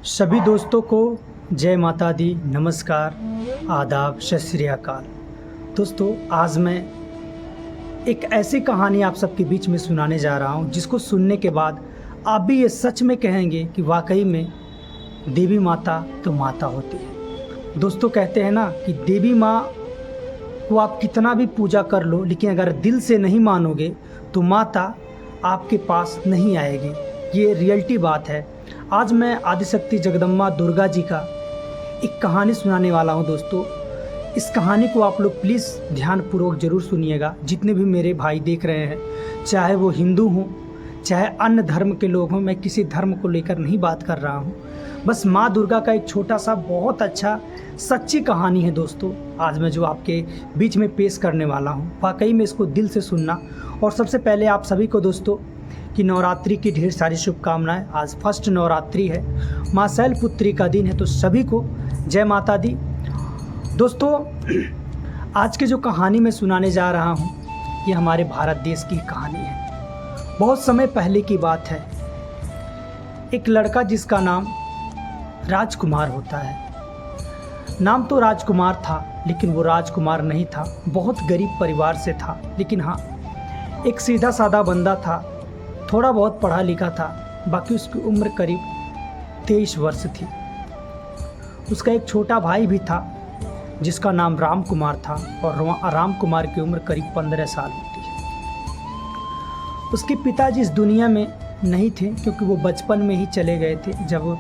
सभी दोस्तों को जय माता दी, नमस्कार, आदाब, सत श्री अकाल। दोस्तों, आज मैं एक ऐसी कहानी आप सबके बीच में सुनाने जा रहा हूं जिसको सुनने के बाद आप भी ये सच में कहेंगे कि वाकई में देवी माता तो माता होती है। दोस्तों, कहते हैं ना कि देवी माँ को आप कितना भी पूजा कर लो, लेकिन अगर दिल से नहीं मानोगे तो माता आपके पास नहीं आएगी। ये रियलिटी बात है। आज मैं आदिशक्ति जगदम्बा दुर्गा जी का एक कहानी सुनाने वाला हूं। दोस्तों, इस कहानी को आप लोग प्लीज़ ध्यानपूर्वक ज़रूर सुनिएगा। जितने भी मेरे भाई देख रहे हैं, चाहे वो हिंदू हों चाहे अन्य धर्म के लोग हों, मैं किसी धर्म को लेकर नहीं बात कर रहा हूं। बस माँ दुर्गा का एक छोटा सा बहुत अच्छा सच्ची कहानी है। दोस्तों, आज मैं जो आपके बीच में पेश करने वाला हूं, वाकई में इसको दिल से सुनना। और सबसे पहले आप सभी को दोस्तों कि नवरात्रि की ढेर सारी शुभकामनाएं। आज फर्स्ट नवरात्रि है, माँ शैलपुत्री का दिन है, तो सभी को जय माता दी। दोस्तों, आज की जो कहानी मैं सुनाने जा रहा हूँ ये हमारे भारत देश की कहानी है। बहुत समय पहले की बात है। एक लड़का जिसका नाम राजकुमार होता है। नाम तो राजकुमार था, लेकिन वो राजकुमार नहीं था। बहुत गरीब परिवार से था, लेकिन हाँ, एक सीधा साधा बंदा था। थोड़ा बहुत पढ़ा लिखा था। बाकी उसकी उम्र करीब 23 वर्ष थी। उसका एक छोटा भाई भी था जिसका नाम राम कुमार था, और राम कुमार की उम्र करीब 15 साल होती है। उसके पिताजी इस दुनिया में नहीं थे, क्योंकि वो बचपन में ही चले गए थे। जब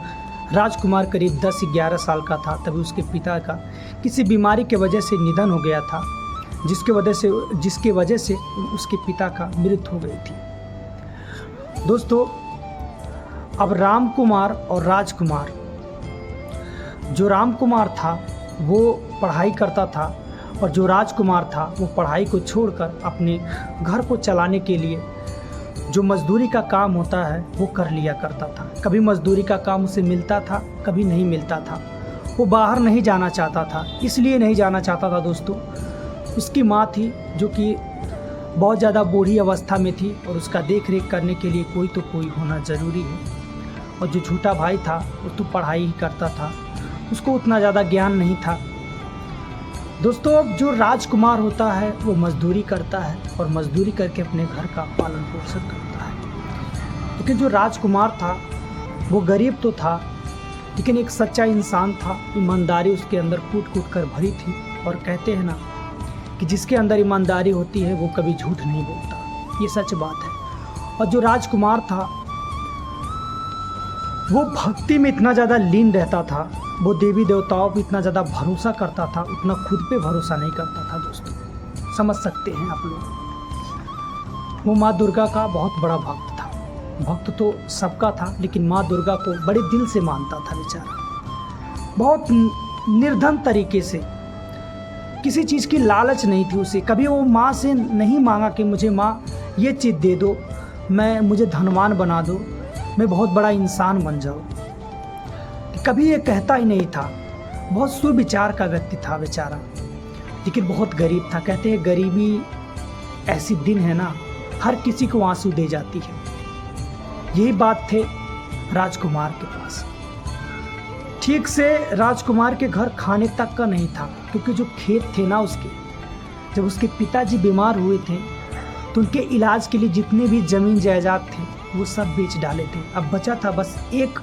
राजकुमार करीब 10-11 साल का था, तभी उसके पिता का किसी बीमारी के वजह से निधन हो गया था, जिसके वजह से उसके पिता का मृत्यु हो गई थी। दोस्तों, अब राम कुमार और राजकुमार, जो राम कुमार था वो पढ़ाई करता था, और जो राजकुमार था वो पढ़ाई को छोड़कर अपने घर को चलाने के लिए जो मजदूरी का काम होता है वो कर लिया करता था। कभी मजदूरी का काम उसे मिलता था, कभी नहीं मिलता था। वो बाहर नहीं जाना चाहता था। इसलिए नहीं जाना चाहता था दोस्तों, उसकी माँ थी जो कि बहुत ज़्यादा बूढ़ी अवस्था में थी, और उसका देख रेख करने के लिए कोई तो कोई होना ज़रूरी है। और जो छोटा भाई था वो तो पढ़ाई ही करता था, उसको उतना ज़्यादा ज्ञान नहीं था। दोस्तों, अब जो राजकुमार होता है वो मजदूरी करता है, और मजदूरी करके अपने घर का पालन पोषण करता है। लेकिन जो राजकुमार था वो गरीब तो था, लेकिन एक सच्चा इंसान था। ईमानदारी उसके अंदर कूट कूट कर भरी थी। और कहते हैं ना कि जिसके अंदर ईमानदारी होती है वो कभी झूठ नहीं बोलता। ये सच बात है। और जो राजकुमार था वो भक्ति में इतना ज़्यादा लीन रहता था, वो देवी देवताओं पर इतना ज़्यादा भरोसा करता था, उतना खुद पे भरोसा नहीं करता था। दोस्तों, समझ सकते हैं आप लोग। वो माँ दुर्गा का बहुत बड़ा भक्त था। भक्त तो सबका था, लेकिन माँ दुर्गा को बड़े दिल से मानता था बेचारा। बहुत निर्धन तरीके से, किसी चीज़ की लालच नहीं थी उसे। कभी वो माँ से नहीं मांगा कि मुझे माँ ये चीज़ दे दो, मुझे धनवान बना दो, मैं बहुत बड़ा इंसान बन जाऊँ। कभी ये कहता ही नहीं था। बहुत सुविचार का व्यक्ति था बेचारा, लेकिन बहुत गरीब था। कहते हैं गरीबी ऐसी दिन है ना, हर किसी को आंसू दे जाती है। यही बात थे राजकुमार के पास। ठीक से राजकुमार के घर खाने तक का नहीं था, क्योंकि जो खेत थे ना उसके, जब उसके पिताजी बीमार हुए थे तो उनके इलाज के लिए जितने भी ज़मीन जायदाद थे वो सब बेच डाले थे। अब बचा था बस एक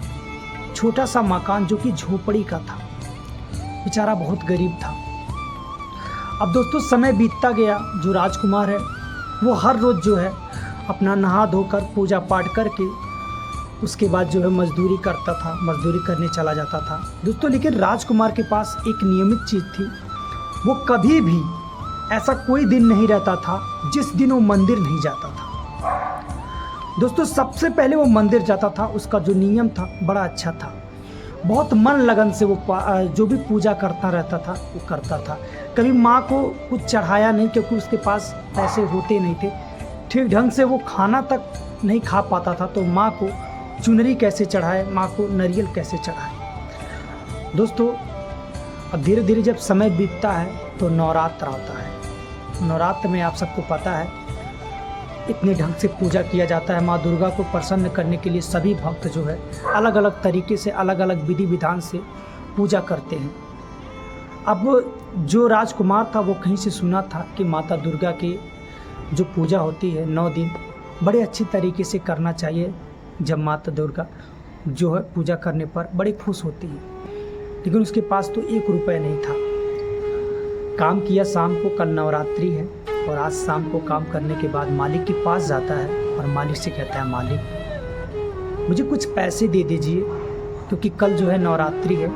छोटा सा मकान जो कि झोपड़ी का था। बेचारा बहुत गरीब था। अब दोस्तों, समय बीतता गया। जो राजकुमार है वो हर रोज़ जो है अपना नहा धोकर पूजा पाठ करके उसके बाद जो है मजदूरी करता था, मजदूरी करने चला जाता था दोस्तों। लेकिन राजकुमार के पास एक नियमित चीज़ थी। वो कभी भी ऐसा कोई दिन नहीं रहता था जिस दिन वो मंदिर नहीं जाता था। दोस्तों, सबसे पहले वो मंदिर जाता था। उसका जो नियम था बड़ा अच्छा था। बहुत मन लगन से वो जो भी पूजा करता रहता था वो करता था। कभी माँ को कुछ चढ़ाया नहीं, क्योंकि उसके पास पैसे होते नहीं थे। ठीक ढंग से वो खाना तक नहीं खा पाता था, तो माँ को चुनरी कैसे चढ़ाए, माँ को नारियल कैसे चढ़ाए। दोस्तों, अब धीरे धीरे जब समय बीतता है तो नवरात्र आता है। नवरात्र में आप सबको पता है इतने ढंग से पूजा किया जाता है। माँ दुर्गा को प्रसन्न करने के लिए सभी भक्त जो है अलग अलग तरीके से, अलग अलग विधि विधान से पूजा करते हैं। अब जो राजकुमार था वो कहीं से सुना था कि माता दुर्गा की जो पूजा होती है 9 दिन बड़े अच्छी तरीके से करना चाहिए, जब माता दुर्गा जो है पूजा करने पर बड़ी खुश होती है। लेकिन उसके पास तो 1 रुपये नहीं था। काम किया शाम को, कल नवरात्रि है और आज शाम को काम करने के बाद मालिक के पास जाता है और मालिक से कहता है, मालिक मुझे कुछ पैसे दे दीजिए, क्योंकि कल जो है नवरात्रि है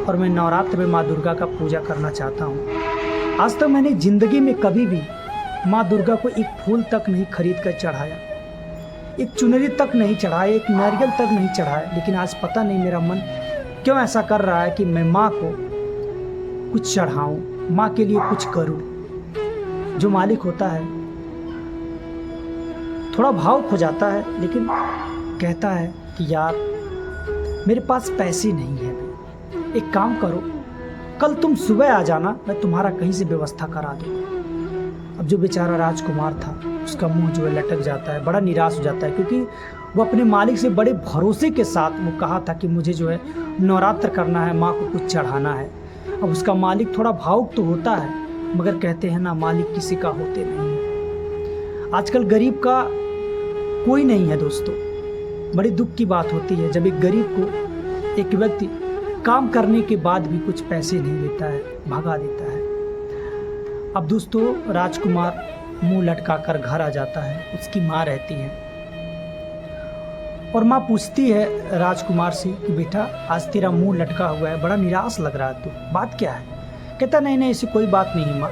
और मैं नवरात्र में माँ दुर्गा का पूजा करना चाहता हूँ। आज तक मैंने ज़िंदगी में कभी भी माँ दुर्गा को एक फूल तक नहीं खरीद कर चढ़ाया, एक चुनरी तक नहीं चढ़ाया, एक नारियल तक नहीं चढ़ाया। लेकिन आज पता नहीं मेरा मन क्यों ऐसा कर रहा है कि मैं माँ को कुछ चढ़ाऊँ, माँ के लिए कुछ करूँ। जो मालिक होता है थोड़ा भावुक हो जाता है, लेकिन कहता है कि यार मेरे पास पैसे नहीं है, एक काम करो, कल तुम सुबह आ जाना, मैं तुम्हारा कहीं से व्यवस्था करा दूँगा। अब जो बेचारा राजकुमार था उसका मुंह जो है लटक जाता है, बड़ा निराश हो जाता है, क्योंकि वो अपने मालिक से बड़े भरोसे के साथ वो कहा था कि मुझे जो है नवरात्र करना है, माँ को कुछ चढ़ाना है। अब उसका मालिक थोड़ा भावुक तो होता है, मगर कहते हैं ना, मालिक किसी का होते नहीं है। आजकल गरीब का कोई नहीं है दोस्तों। बड़ी दुख की बात होती है जब एक गरीब को एक व्यक्ति काम करने के बाद भी कुछ पैसे नहीं देता है, भगा देता है। अब दोस्तों राजकुमार मुंह लटका कर घर आ जाता है। उसकी माँ रहती है और माँ पूछती है राजकुमार से कि बेटा आज तेरा मुंह लटका हुआ है, बड़ा निराश लग रहा है तू, बात क्या है? कहता नहीं नहीं ऐसी कोई बात नहीं माँ,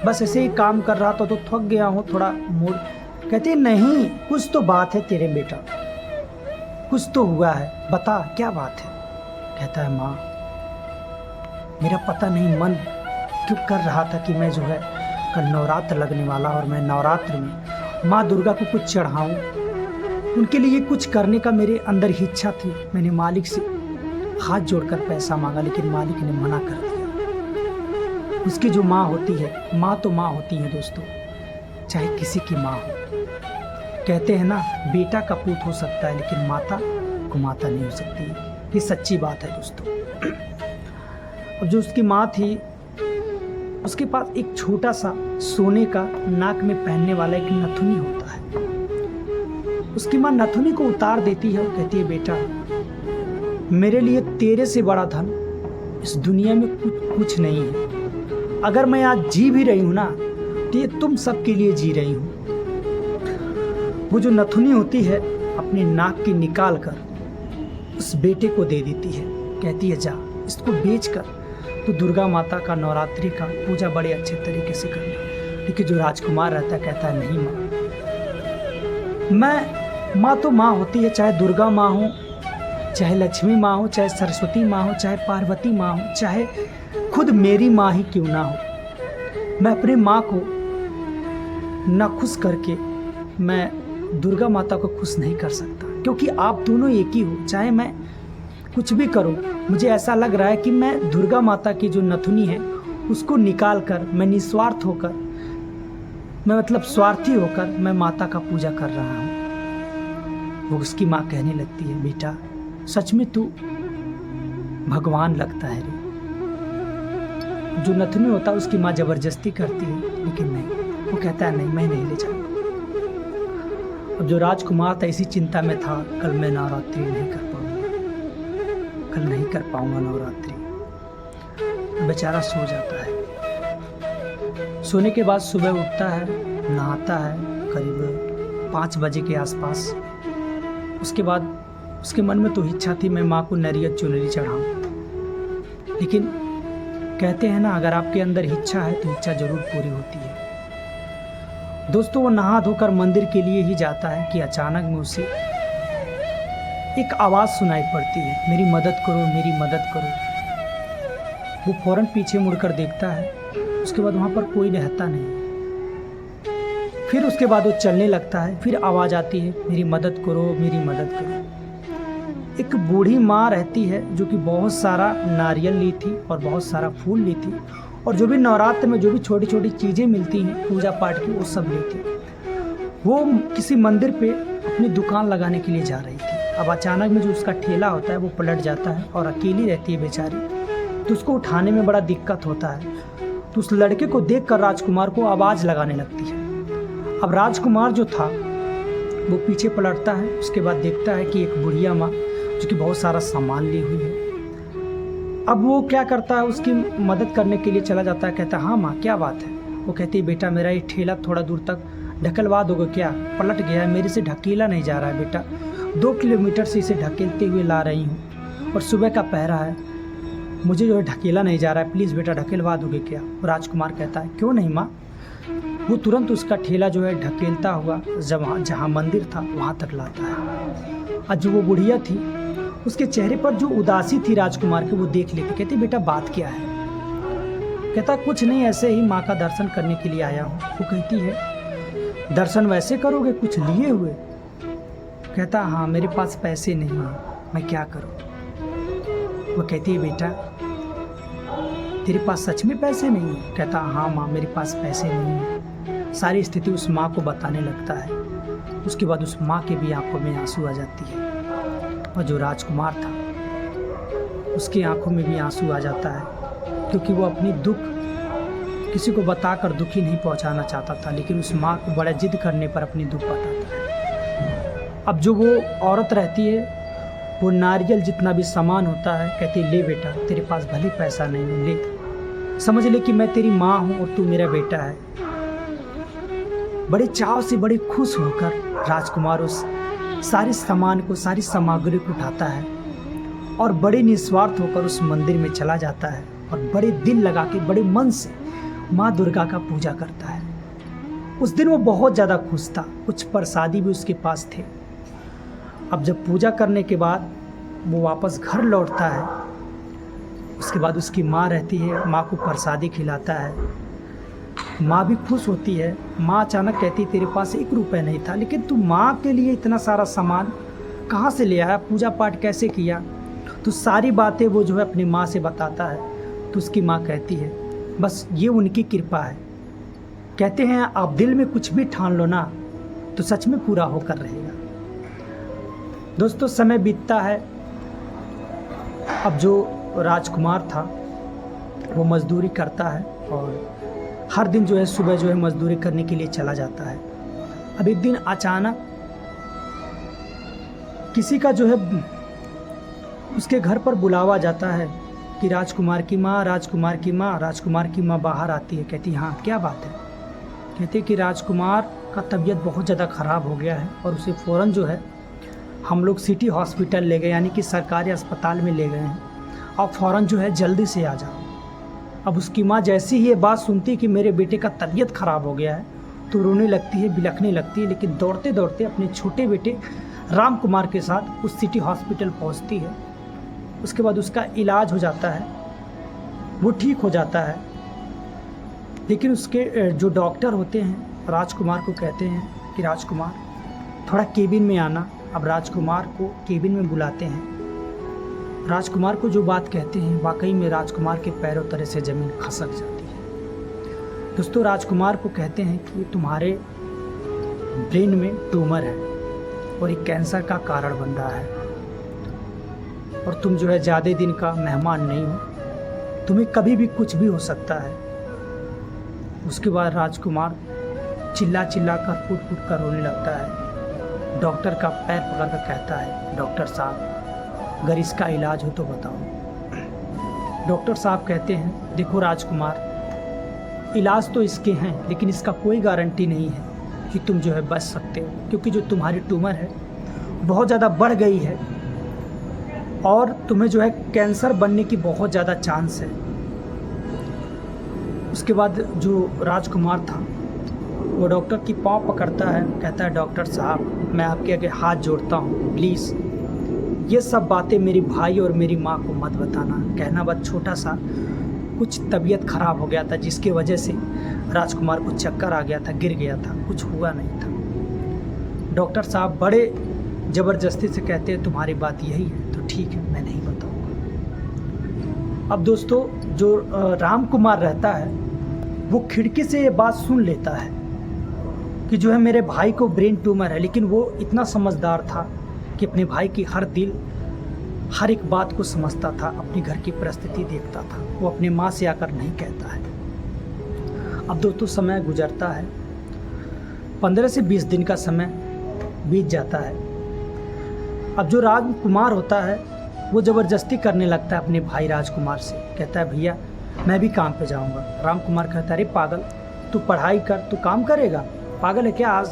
बस ऐसे ही काम कर रहा था तो थक गया हूँ, थोड़ा मूड। कहते नहीं कुछ तो बात है तेरे बेटा, कुछ तो हुआ है, बता क्या बात है? कहता है माँ मेरा पता नहीं मन क्यों कर रहा था कि मैं जो है कल नवरात्र लगने वाला और मैं नवरात्र में माँ दुर्गा को कुछ चढ़ाऊँ, उनके लिए कुछ करने का मेरे अंदर ही इच्छा थी। मैंने मालिक से हाथ जोड़कर पैसा मांगा, लेकिन मालिक ने मना कर दिया। उसकी जो माँ होती है, माँ तो माँ होती है दोस्तों, चाहे किसी की माँ हो। कहते हैं ना बेटा का पूत हो सकता है लेकिन माता को माता नहीं हो सकती। ये सच्ची बात है दोस्तों। अब जो उसकी माँ थी उसके पास एक छोटा सा सोने का नाक में पहनने वाला एक नथुनी होता है। उसकी माँ नथुनी को उतार देती है और कहती है बेटा मेरे लिए तेरे से बड़ा धन इस दुनिया में कुछ नहीं है। अगर मैं आज जी भी रही हूँ ना तो ये तुम सबके लिए जी रही हूँ। वो जो नथुनी होती है अपने नाक की निकाल कर उस बेटे को दे देती है। कहती है जा इसको बेच कर तो दुर्गा माता का नवरात्रि का पूजा बड़े अच्छे तरीके से करना। लेकिन जो राजकुमार रहता है कहता है नहीं माँ, माँ तो माँ होती है, चाहे दुर्गा माँ हो, चाहे लक्ष्मी माँ हो, चाहे सरस्वती माँ हो, चाहे पार्वती माँ हो, चाहे खुद मेरी माँ ही क्यों ना हो। मैं अपनी माँ को ना खुश करके मैं दुर्गा माता को खुश नहीं कर सकता, क्योंकि आप दोनों एक ही हो। चाहे मैं कुछ भी करूं, मुझे ऐसा लग रहा है कि मैं दुर्गा माता की जो नथुनी है उसको निकाल कर मैं निस्वार्थ होकर, मैं मतलब स्वार्थी होकर मैं माता का पूजा कर रहा हूँ। वो उसकी माँ कहने लगती है बेटा सच में तू भगवान लगता है रे। जो नथुनी होता है उसकी माँ जबरदस्ती करती है, लेकिन नहीं, वो कहता है नहीं मैं नहीं ले जाऊँगा। अब जो राजकुमार था इसी चिंता में था कल मैं नवरात्रि नहीं कर पाऊंगा, कल नहीं कर पाऊंगा नवरात्रि। बेचारा सो जाता है। सोने के बाद सुबह उठता है, नहाता है करीब 5 बजे के आसपास। उसके बाद उसके मन में तो इच्छा थी मैं माँ को नारियल चुनरी चढ़ाऊँ, लेकिन कहते हैं ना अगर आपके अंदर इच्छा है तो इच्छा जरूर पूरी होती है। दोस्तों वो नहा धोकर मंदिर के लिए ही जाता है कि अचानक में उसे एक आवाज़ सुनाई पड़ती है, मेरी मदद करो मेरी मदद करो। वो फौरन पीछे मुड़कर देखता है, उसके बाद वहाँ पर कोई रहता नहीं। फिर उसके बाद वो चलने लगता है, फिर आवाज़ आती है मेरी मदद करो मेरी मदद करो। एक बूढ़ी माँ रहती है जो कि बहुत सारा नारियल ली थी और बहुत सारा फूल ली थी, और जो भी नवरात्र में जो भी छोटी छोटी चीज़ें मिलती हैं पूजा पाठ की वो सब ली थी। वो किसी मंदिर पे अपनी दुकान लगाने के लिए जा रही थी। अब अचानक में जो उसका ठेला होता है वो पलट जाता है और अकेली रहती है बेचारी, तो उसको उठाने में बड़ा दिक्कत होता है। तो उस लड़के को देखकर राजकुमार को आवाज़ लगाने लगती है। अब राजकुमार जो था वो पीछे पलटता है, उसके बाद देखता है कि एक बुढ़िया माँ जो कि बहुत सारा सामान ली हुई है। अब वो क्या करता है, उसकी मदद करने के लिए चला जाता है। कहता है हाँ माँ क्या बात है। वो कहती है बेटा मेरा ये ठेला थोड़ा दूर तक ढकलवा दोगे क्या, पलट गया है, मेरे से ढकेला नहीं जा रहा है बेटा, 2 किलोमीटर से इसे ढकेलते हुए ला रही हूँ और सुबह का पहरा है, मुझे जो है ढकेला नहीं जा रहा है, प्लीज़ बेटा ढकेलवा दोगे क्या। राजकुमार कहता है क्यों नहीं माँ। वो तुरंत उसका ठेला जो है ढकेलता हुआ जहाँ मंदिर था वहाँ तक लाता है। और जो वो बुढ़िया थी उसके चेहरे पर जो उदासी थी राजकुमार की वो देख लेती, कहती बेटा बात क्या है। कहता कुछ नहीं, ऐसे ही माँ का दर्शन करने के लिए आया हूँ। वो कहती है दर्शन वैसे करोगे, कुछ लिए हुए। कहता हाँ मेरे पास पैसे नहीं हैं, मैं क्या करूँ। वो कहती है बेटा तेरे पास सच में पैसे नहीं हैं। कहता हाँ माँ मेरे पास पैसे नहीं हैं। सारी स्थिति उस माँ को बताने लगता है। उसके बाद उस माँ के भी आंखों में आंसू आ जाती है और जो राजकुमार था उसकी आंखों में भी आंसू आ जाता है, क्योंकि वो अपनी दुख किसी को बताकर दुखी नहीं पहुंचाना चाहता था, लेकिन उस माँ को बड़ा जिद करने पर अपनी दुख बताता है। अब जो वो औरत रहती है वो नारियल जितना भी सामान होता है कहती है ले बेटा तेरे पास भले पैसा नहीं है, ले समझ ले कि मैं तेरी माँ हूँ और तू मेरा बेटा है। बड़े चाव से बड़े खुश होकर राजकुमार उस सारे सामान को, सारी सामग्री को उठाता है और बड़े निस्वार्थ होकर उस मंदिर में चला जाता है और बड़े दिल लगा के बड़े मन से माँ दुर्गा का पूजा करता है। उस दिन वो बहुत ज़्यादा खुश था, कुछ प्रसादी भी उसके पास थे। अब जब पूजा करने के बाद वो वापस घर लौटता है, उसके बाद उसकी माँ रहती है, माँ को प्रसादी खिलाता है। माँ भी खुश होती है। माँ अचानक कहती तेरे पास 1 रुपया नहीं था, लेकिन तू माँ के लिए इतना सारा सामान कहाँ से ले आया, पूजा पाठ कैसे किया। तो सारी बातें वो जो है अपनी माँ से बताता है। तो उसकी माँ कहती है बस ये उनकी कृपा है। कहते हैं आप दिल में कुछ भी ठान लो ना तो सच में पूरा होकर रहेगा। दोस्तों समय बीतता है। अब जो राजकुमार था वो मजदूरी करता है और हर दिन जो है सुबह जो है मजदूरी करने के लिए चला जाता है। अब एक दिन अचानक किसी का जो है उसके घर पर बुलावा जाता है कि राजकुमार की माँ, राजकुमार की माँ। राजकुमार की माँ बाहर आती है, कहती हाँ क्या बात है। कहते कि राजकुमार का तबीयत बहुत ज़्यादा ख़राब हो गया है और उसे फ़ौरन जो है हम लोग सिटी हॉस्पिटल ले गए, यानी कि सरकारी अस्पताल में ले गए हैं, और फ़ौरन जो है जल्दी से आ जाओ। अब उसकी माँ जैसी ही ये बात सुनती कि मेरे बेटे का तबीयत ख़राब हो गया है तो रोने लगती है, बिलखने लगती है, लेकिन दौड़ते दौड़ते अपने छोटे बेटे राम कुमार के साथ उस सिटी हॉस्पिटल पहुंचती है। उसके बाद उसका इलाज हो जाता है, वो ठीक हो जाता है। लेकिन उसके जो डॉक्टर होते हैं राजकुमार को कहते हैं कि राजकुमार थोड़ा केबिन में आना। अब राजकुमार को केबिन में बुलाते हैं। राजकुमार को जो बात कहते हैं वाकई में राजकुमार के पैरों तले से ज़मीन खसक जाती है। दोस्तों राजकुमार को कहते हैं कि तुम्हारे ब्रेन में ट्यूमर है और एक कैंसर का कारण बन रहा है और तुम जो है ज़्यादा दिन का मेहमान नहीं हो, तुम्हें कभी भी कुछ भी हो सकता है। उसके बाद राजकुमार चिल्ला चिल्ला कर फूट फूट कर रोने लगता है। डॉक्टर का पैर पकड़ कर कहता है डॉक्टर साहब अगर इसका इलाज हो तो बताओ। डॉक्टर साहब कहते हैं देखो राजकुमार इलाज तो इसके हैं, लेकिन इसका कोई गारंटी नहीं है कि तुम जो है बच सकते हो, क्योंकि जो तुम्हारी ट्यूमर है बहुत ज़्यादा बढ़ गई है और तुम्हें जो है कैंसर बनने की बहुत ज़्यादा चांस है। उसके बाद जो राजकुमार था वो डॉक्टर की पाँव पकड़ता है, कहता है डॉक्टर साहब मैं आपके आगे हाथ जोड़ता हूँ, प्लीज़ ये सब बातें मेरी भाई और मेरी माँ को मत बताना। कहना बस छोटा सा कुछ तबीयत ख़राब हो गया था जिसकी वजह से राजकुमार को चक्कर आ गया था, गिर गया था, कुछ हुआ नहीं था। डॉक्टर साहब बड़े ज़बरदस्ती से कहते हैं तुम्हारी बात यही है तो ठीक है मैं नहीं बताऊँगा। अब दोस्तों जो राम कुमार रहता है वो खिड़की से ये बात सुन लेता है कि जो है मेरे भाई को ब्रेन ट्यूमर है, लेकिन वो इतना समझदार था कि अपने भाई की हर दिल, हर एक बात को समझता था, अपने घर की परिस्थिति देखता था। वो अपने माँ से आकर नहीं कहता है। अब दोस्तों समय गुजरता है, 15 से 20 दिन का समय बीत जाता है। अब जो राजकुमार होता है वो ज़बरदस्ती करने लगता है अपने भाई राजकुमार से, कहता है भैया मैं भी काम पे जाऊंगा। रामकुमार कहता है अरे पागल, तू पढ़ाई कर, तू काम करेगा, पागल है क्या? आज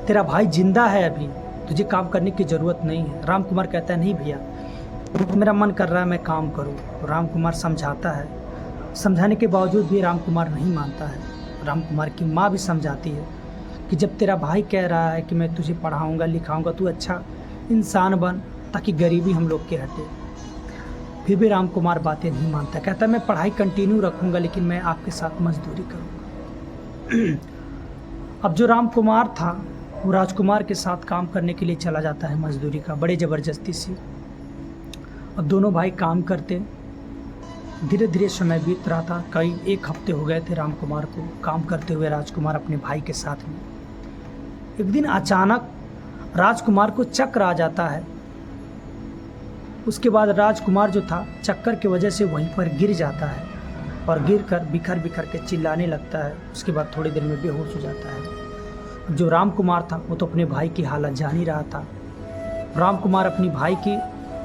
तेरा भाई जिंदा है, अभी तुझे काम करने की ज़रूरत नहीं है। रामकुमार कहता है नहीं भैया, मेरा मन कर रहा है मैं काम करूँ। रामकुमार समझाता है, समझाने के बावजूद भी रामकुमार नहीं मानता है। रामकुमार की माँ भी समझाती है कि जब तेरा भाई कह रहा है कि मैं तुझे पढ़ाऊँगा लिखाऊँगा, तू अच्छा इंसान बन ताकि गरीबी हम लोग के हटे। फिर भी रामकुमार बातें नहीं मानता, कहता मैं पढ़ाई कंटिन्यू रखूँगा लेकिन मैं आपके साथ मजदूरी करूँगा। अब जो रामकुमार था वो राजकुमार के साथ काम करने के लिए चला जाता है मजदूरी का, बड़े ज़बरदस्ती से। अब दोनों भाई काम करते, धीरे धीरे समय बीत रहा था। कई 1 हफ्ते हो गए थे रामकुमार को काम करते हुए राजकुमार अपने भाई के साथ में। एक दिन अचानक राजकुमार को चक्कर आ जाता है। उसके बाद राजकुमार जो था चक्कर की वजह से वहीं पर गिर जाता है और गिर कर बिखर बिखर के चिल्लाने लगता है। उसके बाद थोड़ी देर में बेहोश हो जाता है। जो रामकुमार था वो तो अपने भाई की हालत जान ही रहा था। रामकुमार अपनी भाई की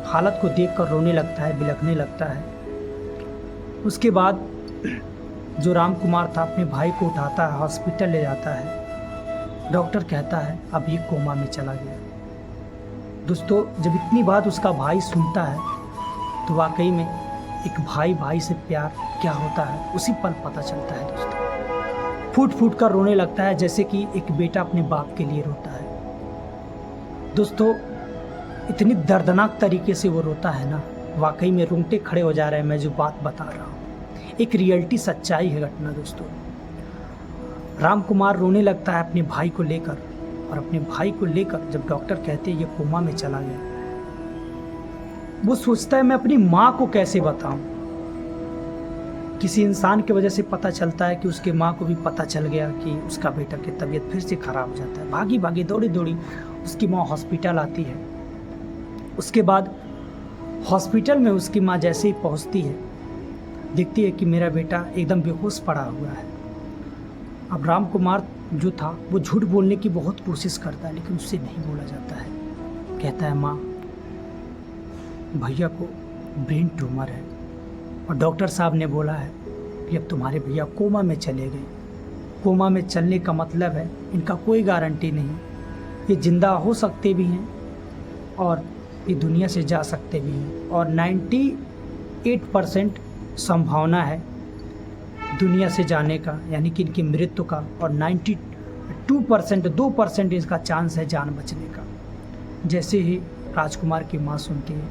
हालत को देखकर रोने लगता है, बिलखने लगता है। उसके बाद जो रामकुमार था अपने भाई को उठाता है, हॉस्पिटल ले जाता है। डॉक्टर कहता है अब ये कोमा में चला गया। दोस्तों जब इतनी बात उसका भाई सुनता है तो वाकई में एक भाई भाई से प्यार क्या होता है उसी पल पता चलता है। दोस्तों फूट फूट कर रोने लगता है जैसे कि एक बेटा अपने बाप के लिए रोता है। दोस्तों इतनी दर्दनाक तरीके से वो रोता है ना, वाकई में रोंगटे खड़े हो जा रहे हैं। मैं जो बात बता रहा हूँ एक रियलिटी सच्चाई है घटना। दोस्तों रामकुमार रोने लगता है अपने भाई को लेकर, और अपने भाई को लेकर जब डॉक्टर कहते हैं ये कोमा में चला गया, वो सोचता है मैं अपनी माँ को कैसे बताऊं। किसी इंसान की वजह से पता चलता है कि उसके माँ को भी पता चल गया कि उसका बेटा की तबीयत फिर से खराब हो जाता है। भागी भागी दौड़ी दौड़ी उसकी माँ हॉस्पिटल आती है। उसके बाद हॉस्पिटल में उसकी माँ जैसे ही पहुँचती है देखती है कि मेरा बेटा एकदम बेहोश पड़ा हुआ है। अब रामकुमार जो था वो झूठ बोलने की बहुत कोशिश करता है लेकिन उससे नहीं बोला जाता है। कहता है माँ भैया को ब्रेन ट्यूमर है और डॉक्टर साहब ने बोला है कि अब तुम्हारे भैया कोमा में चले गए। कोमा में चलने का मतलब है इनका कोई गारंटी नहीं, ये जिंदा हो सकते भी हैं और ये दुनिया से जा सकते भी हैं, और 98% संभावना है दुनिया से जाने का, यानी कि इनकी मृत्यु का, और 2% इसका चांस है जान बचने का। जैसे ही राजकुमार की माँ सुनती है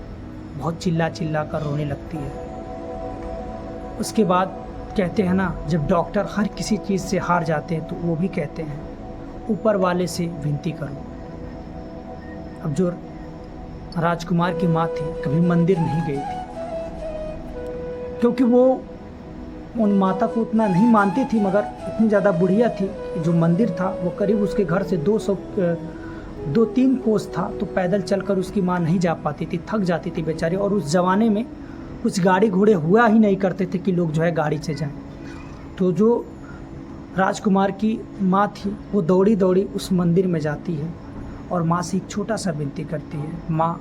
बहुत चिल्ला चिल्ला कर रोने लगती है। उसके बाद कहते हैं ना जब डॉक्टर हर किसी चीज़ से हार जाते हैं तो वो भी कहते हैं ऊपर वाले से विनती करो। अब जो राजकुमार की माँ थी कभी मंदिर नहीं गई थी क्योंकि वो उन माता को उतना नहीं मानती थी, मगर इतनी ज़्यादा बुढ़िया थी कि जो मंदिर था वो करीब उसके घर से 2-3 कोस था, तो पैदल चलकर उसकी माँ नहीं जा पाती थी, थक जाती थी बेचारी। और उस ज़माने में कुछ गाड़ी घोड़े हुआ ही नहीं करते थे कि लोग जो है गाड़ी से जाएं। तो जो राजकुमार की माँ थी वो दौड़ी दौड़ी उस मंदिर में जाती है और माँ से एक छोटा सा विनती करती है, माँ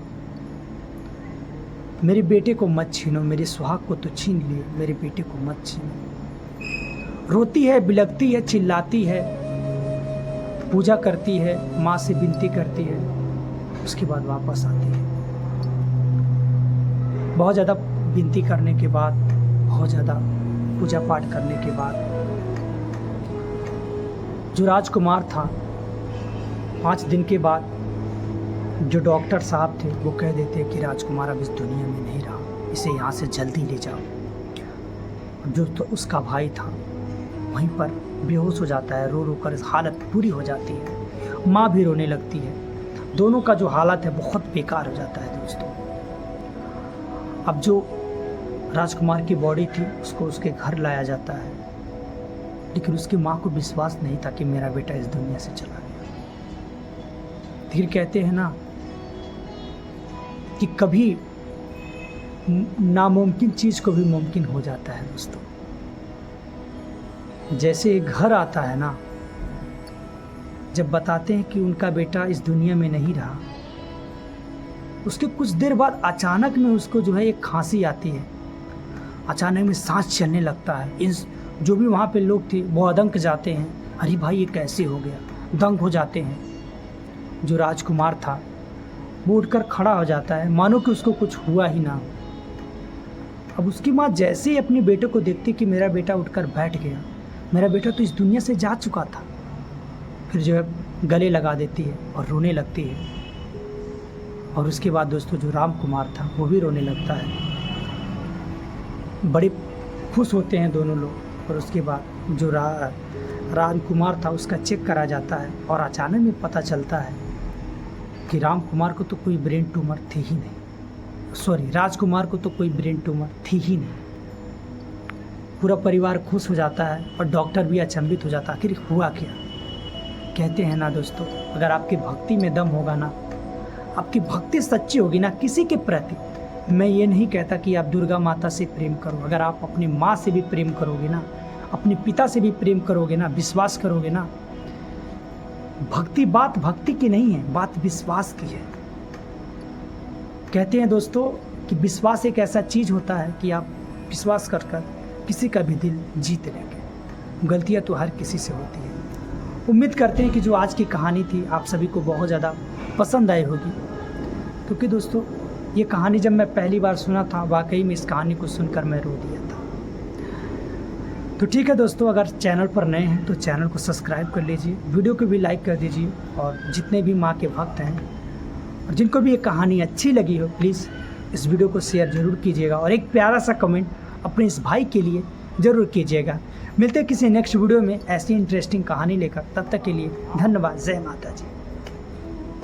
मेरे बेटे को मत छीनो, मेरे सुहाग को तो छीन लिए, मेरे बेटे को मत छीनो। रोती है, बिलखती है, चिल्लाती है, पूजा करती है, माँ से विनती करती है, उसके बाद वापस आती है। बहुत ज़्यादा विनती करने के बाद, बहुत ज़्यादा पूजा पाठ करने के बाद जो राजकुमार था 5 दिन के बाद जो डॉक्टर साहब थे वो कह देते कि राजकुमार अब इस दुनिया में नहीं रहा, इसे यहाँ से जल्दी ले जाओ। जो तो उसका भाई था वहीं पर बेहोश हो जाता है, रो रो कर हालत पूरी हो जाती है। माँ भी रोने लगती है। दोनों का जो हालत है बहुत बेकार हो जाता है। दोस्तों अब जो राजकुमार की बॉडी थी उसको उसके घर लाया जाता है। लेकिन उसकी माँ को विश्वास नहीं था कि मेरा बेटा इस दुनिया से चला गया। फिर कहते हैं ना कि कभी नामुमकिन चीज़ को भी मुमकिन हो जाता है दोस्तों। जैसे एक घर आता है ना, जब बताते हैं कि उनका बेटा इस दुनिया में नहीं रहा, उसके कुछ देर बाद अचानक में उसको जो है एक खांसी आती है, अचानक में सांस चलने लगता है। इन जो भी वहाँ पे लोग थे वो अदंक जाते हैं, अरे भाई ये कैसे हो गया, दंग हो जाते हैं। जो राजकुमार था वो उठकर खड़ा हो जाता है, मानो कि उसको कुछ हुआ ही ना। अब उसकी माँ जैसे ही अपने बेटे को देखती कि मेरा बेटा उठकर बैठ गया, मेरा बेटा तो इस दुनिया से जा चुका था, फिर जो है गले लगा देती है और रोने लगती है। और उसके बाद दोस्तों जो राम कुमार था वो भी रोने लगता है। बड़े खुश होते हैं दोनों लोग। और उसके बाद जो राम कुमार था उसका चेक करा जाता है और अचानक में पता चलता है कि राम कुमार को तो कोई ब्रेन ट्यूमर थी ही नहीं, सॉरी राजकुमार को तो कोई ब्रेन ट्यूमर थी ही नहीं। पूरा परिवार खुश हो जाता है और डॉक्टर भी अचंभित हो जाता है, आखिर हुआ क्या। कहते हैं ना दोस्तों, अगर आपकी भक्ति में दम होगा ना, आपकी भक्ति सच्ची होगी ना किसी के प्रति, मैं ये नहीं कहता कि आप दुर्गा माता से प्रेम करो, अगर आप अपनी माँ से भी प्रेम करोगे ना, अपने पिता से भी प्रेम करोगे ना, विश्वास करोगे ना, भक्ति बात भक्ति की नहीं है, बात विश्वास की है। कहते हैं दोस्तों कि विश्वास एक ऐसा चीज़ होता है कि आप विश्वास कर कर किसी का भी दिल जीत लेंगे। गलतियाँ तो हर किसी से होती है। उम्मीद करते हैं कि जो आज की कहानी थी आप सभी को बहुत ज़्यादा पसंद आई होगी, क्योंकि दोस्तों ये कहानी जब मैं पहली बार सुना था, वाकई में इस कहानी को सुनकर मैं रो दिया था। तो ठीक है दोस्तों, अगर चैनल पर नए हैं तो चैनल को सब्सक्राइब कर लीजिए, वीडियो को भी लाइक कर दीजिए, और जितने भी माँ के भक्त हैं और जिनको भी ये कहानी अच्छी लगी हो, प्लीज़ इस वीडियो को शेयर ज़रूर कीजिएगा और एक प्यारा सा कमेंट अपने इस भाई के लिए ज़रूर कीजिएगा। मिलते हैं किसी नेक्स्ट वीडियो में ऐसी इंटरेस्टिंग कहानी लेकर, तब तक के लिए धन्यवाद। जय माता जी।